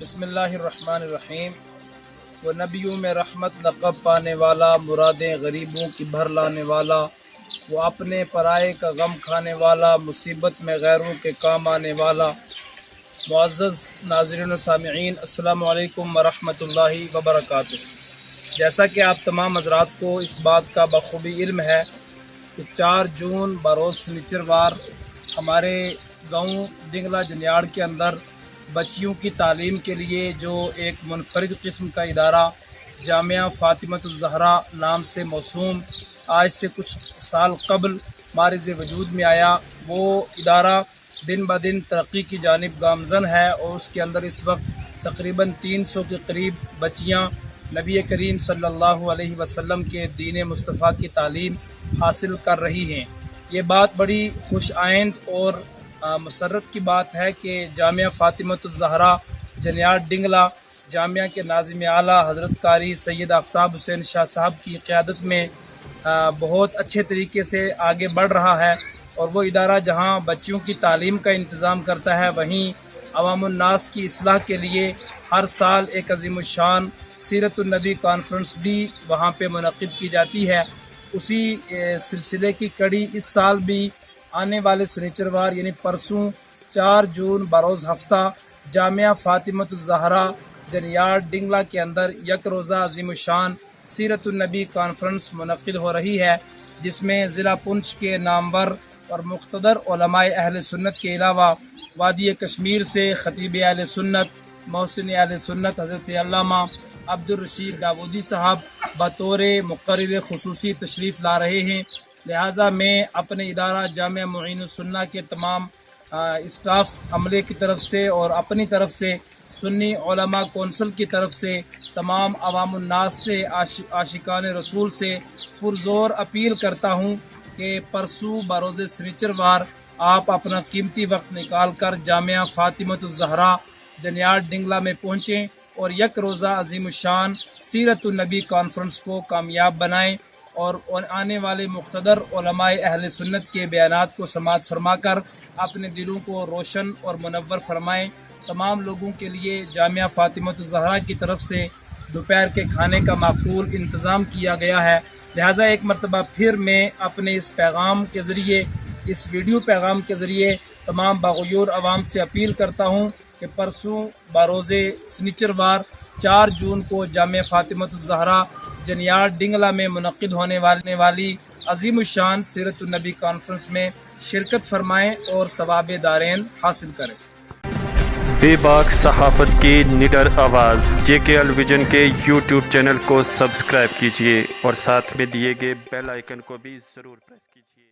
بسم اللہ الرحمن الرحیم۔ وہ نبیوں میں رحمت لقب پانے والا، مرادیں غریبوں کی بھر لانے والا، وہ اپنے پرائے کا غم کھانے والا، مصیبت میں غیروں کے کام آنے والا۔ معزز ناظرین و سامعین، السلام علیکم ورحمۃ اللہ وبرکاتہ۔ جیسا کہ آپ تمام حضرات کو اس بات کا بخوبی علم ہے کہ 4 جون بروز سنیچروار ہمارے گاؤں ڈنگلا جنیاڑ کے اندر بچیوں کی تعلیم کے لیے جو ایک منفرد قسم کا ادارہ جامعہ فاطمۃ الزہرا نام سے موسوم آج سے کچھ سال قبل مارز وجود میں آیا، وہ ادارہ دن بدن ترقی کی جانب گامزن ہے اور اس کے اندر اس وقت تقریباً 300 کے قریب بچیاں نبی کریم صلی اللہ علیہ وسلم کے دین مصطفیٰ کی تعلیم حاصل کر رہی ہیں۔ یہ بات بڑی خوش آئند اور مسرت کی بات ہے کہ جامعہ فاطمۃ الزہرا جنیاڑ ڈنگلا جامعہ کے ناظم اعلیٰ حضرت قاری سید آفتاب حسین شاہ صاحب کی قیادت میں بہت اچھے طریقے سے آگے بڑھ رہا ہے، اور وہ ادارہ جہاں بچیوں کی تعلیم کا انتظام کرتا ہے، وہیں عوام الناس کی اصلاح کے لیے ہر سال ایک عظیم الشان سیرت النبی کانفرنس بھی وہاں پہ منعقد کی جاتی ہے۔ اسی سلسلے کی کڑی اس سال بھی آنے والے سنیچروار یعنی پرسوں 4 جون بروز ہفتہ جامعہ فاطمۃ الزہرا جنیاڑ ڈنگلا کے اندر یک روزہ عظیم الشان سیرت النبی کانفرنس منعقد ہو رہی ہے، جس میں ضلع پونچھ کے نامور اور مقتدر علماء اہل سنت کے علاوہ وادی کشمیر سے خطیب اہل سنت، محسن اہل سنت حضرت علامہ عبدالرشید داودی صاحب بطور مقرر خصوصی تشریف لا رہے ہیں۔ لہٰذا میں اپنے ادارہ جامعہ معین السنہ کے تمام اسٹاف عملے کی طرف سے اور اپنی طرف سے سنی علماء کونسل کی طرف سے تمام عوام الناس سے عاشقان رسول سے پرزور اپیل کرتا ہوں کہ پرسوں بروز سنیچروار آپ اپنا قیمتی وقت نکال کر جامعہ فاطمۃ الزہرا جنیاڑ ڈنگلا میں پہنچیں اور یک روزہ عظیم الشان سیرت النبی کانفرنس کو کامیاب بنائیں اور آنے والے مقتدر علماء اہل سنت کے بیانات کو سماعت فرما کر اپنے دلوں کو روشن اور منور فرمائیں۔ تمام لوگوں کے لیے جامعہ فاطمۃ الزہرا کی طرف سے دوپہر کے کھانے کا معقول انتظام کیا گیا ہے۔ لہٰذا ایک مرتبہ پھر میں اپنے اس پیغام کے ذریعے، اس ویڈیو پیغام کے ذریعے تمام باغیور عوام سے اپیل کرتا ہوں کہ پرسوں بروز سنیچروار 4 جون کو جامعہ فاطمۃ الزہرا جنیاڑ ڈنگلا میں منعقد ہونے والی عظیم الشان سیرت النبی کانفرنس میں شرکت فرمائیں اور ثواب دارین حاصل کریں۔ بے باک صحافت کی نڈر آواز JKL ویژن کے YouTube چینل کو سبسکرائب کیجیے اور ساتھ میں دیے گئے بیل آئیکن کو بھی ضرور پریس کیجیے۔